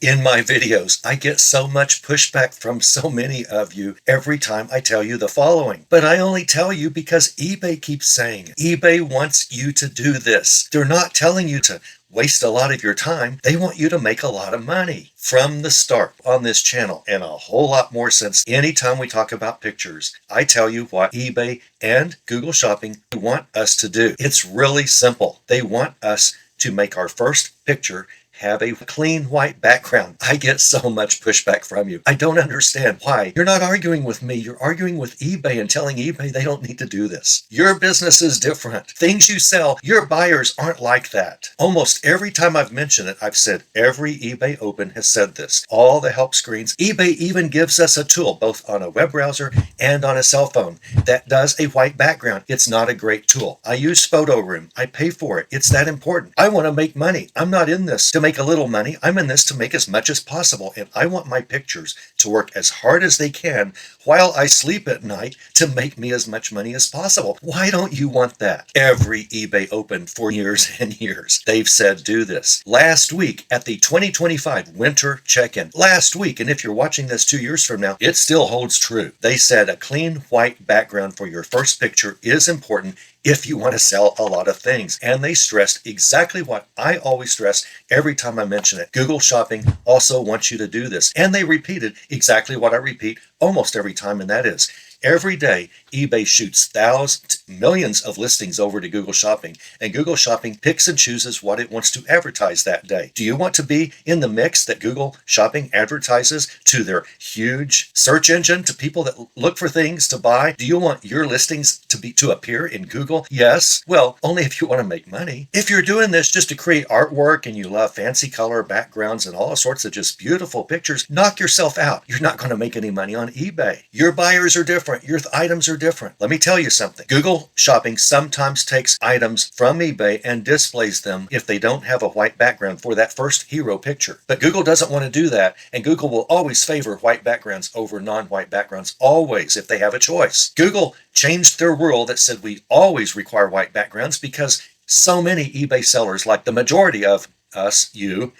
In my videos, I get so much pushback from so many of you every time I tell you the following. But I only tell you because eBay keeps saying it. eBay wants you to do this. They're not telling you to waste a lot of your time. They want you to make a lot of money. From the start on this channel, and a whole lot more since anytime we talk about pictures, I tell you what eBay and Google Shopping want us to do. It's really simple. They want us to make our first picture have a clean white background. I get so much pushback from you. I don't understand why. You're not arguing with me. You're arguing with eBay and telling eBay they don't need to do this. Your business is different. Things you sell, your buyers aren't like that. Almost every time I've mentioned it, I've said every eBay Open has said this. All the help screens. eBay even gives us a tool, both on a web browser and on a cell phone, that does a white background. It's not a great tool. I use Photo Room. I pay for it. It's that important. I want to make money. I'm not in this to make a little money. I'm in this to make as much as possible, and I want my pictures to work as hard as they can while I sleep at night to make me as much money as possible. Why don't you want that? Every eBay Open for years and years, they've said do this. Last week at the 2025 Winter Check-In, last week, and if you're watching this 2 years from now, it still holds true. They said a clean white background for your first picture is important if you want to sell a lot of things. And they stressed exactly what I always stress every time I mention it. Google Shopping also wants you to do this. And they repeated exactly what I repeat almost every time, and that is, every day, eBay shoots thousands, millions of listings over to Google Shopping, and Google Shopping picks and chooses what it wants to advertise that day. Do you want to be in the mix that Google Shopping advertises to their huge search engine, to people that look for things to buy? Do you want your listings to appear in Google? Yes. Well, only if you want to make money. If you're doing this just to create artwork and you love fancy color backgrounds and all sorts of just beautiful pictures, knock yourself out. You're not going to make any money on eBay. Your buyers are different. Your items are different. Let me tell you something. Google Shopping sometimes takes items from eBay and displays them if they don't have a white background for that first hero picture. But Google doesn't want to do that, and Google will always favor white backgrounds over non-white backgrounds, always, if they have a choice. Google changed their rule that said we always require white backgrounds because so many eBay sellers, like the majority of us, the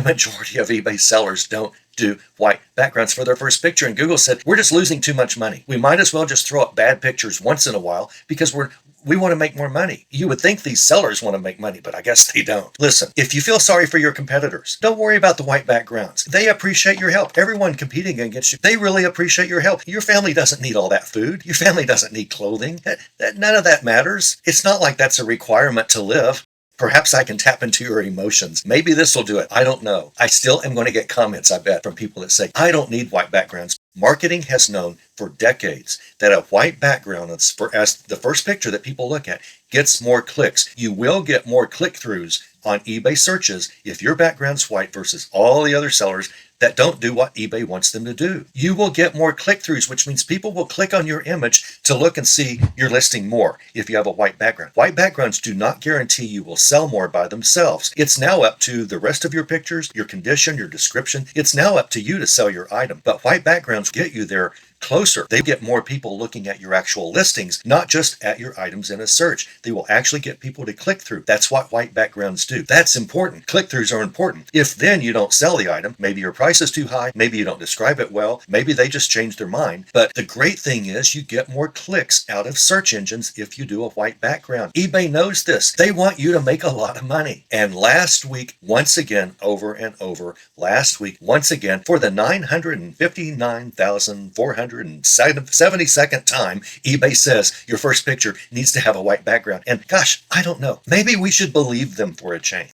majority of eBay sellers don't do white backgrounds for their first picture. And Google said, we're just losing too much money. We might as well just throw up bad pictures once in a while because we want to make more money. You would think these sellers want to make money, but I guess they don't. Listen, if you feel sorry for your competitors, don't worry about the white backgrounds. They appreciate your help. Everyone competing against you, they really appreciate your help. Your family doesn't need all that food. Your family doesn't need clothing. None of that matters. It's not like that's a requirement to live. Perhaps I can tap into your emotions. Maybe this will do it. I don't know. I still am going to get comments, I bet, from people that say, I don't need white backgrounds. Marketing has known for decades that a white background as the first picture that people look at gets more clicks. You will get more click-throughs on eBay searches if your background's white versus all the other sellers that don't do what eBay wants them to do. You will get more click-throughs, which means people will click on your image to look and see your listing more if you have a white background. White backgrounds do not guarantee you will sell more by themselves. It's now up to the rest of your pictures, your condition, your description. It's now up to you to sell your item. But white backgrounds get you there closer. They get more people looking at your actual listings, not just at your items in a search. They will actually get people to click through. That's what white backgrounds do. That's important. Click-throughs are important. If then you don't sell the item, maybe your price is too high, maybe you don't describe it well, maybe they just changed their mind. But the great thing is you get more clicks out of search engines if you do a white background. eBay knows this. They want you to make a lot of money. And last week, once again, over and over, last week, once again, for the 959,472nd time, eBay says your first picture needs to have a white background. And gosh, I don't know. Maybe we should believe them for a change.